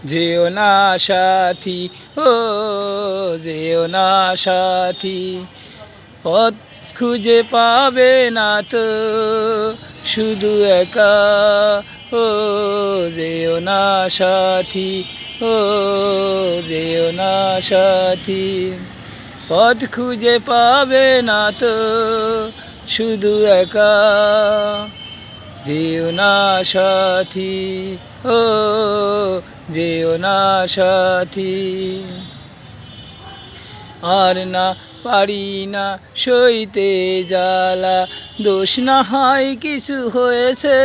যেও না সাথী, ও যেও না সাথী, পথ খুঁজে পাবে না তো শুধু একা। ও যেও না সাথী, ও যেও না সাথী, পথ খুঁজে পাবে না তো শুধু একা। যেও না সাথী, ও যেও না সাথী। আর না পারি না সইতে জ্বালা, দোষ না হয় কিছু হয়েছে।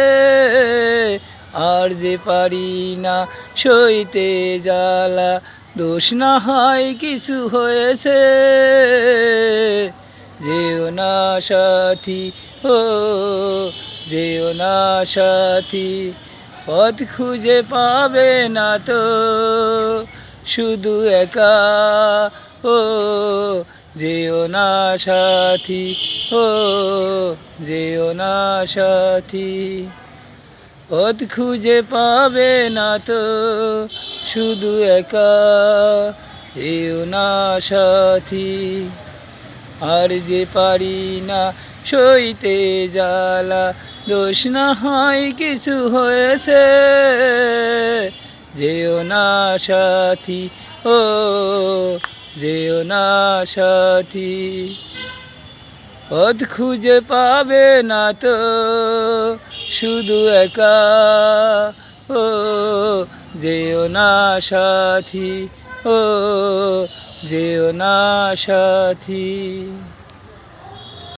আর যে পারি না সইতে জ্বালা, দোষ না হয় কিছু হয়েছে। যেও না সাথী, ও যেও না সাথী, পথ খুঁজে পাবে না তো শুধু একা। ও যেও না সাথী, ও যেও না সাথী, পথ খুঁজে পাবে না তো শুধু একা। যেও না সাথী। আর যে পারি না সইতে জ্বালা, দোষ না হয় কিছু হয়েছে। যেও না সাথী, ও যেও না সাথী, পথ খুঁজে পাবে না তো শুধু একা। ও যেও না সাথী, ও যেও না সাথী।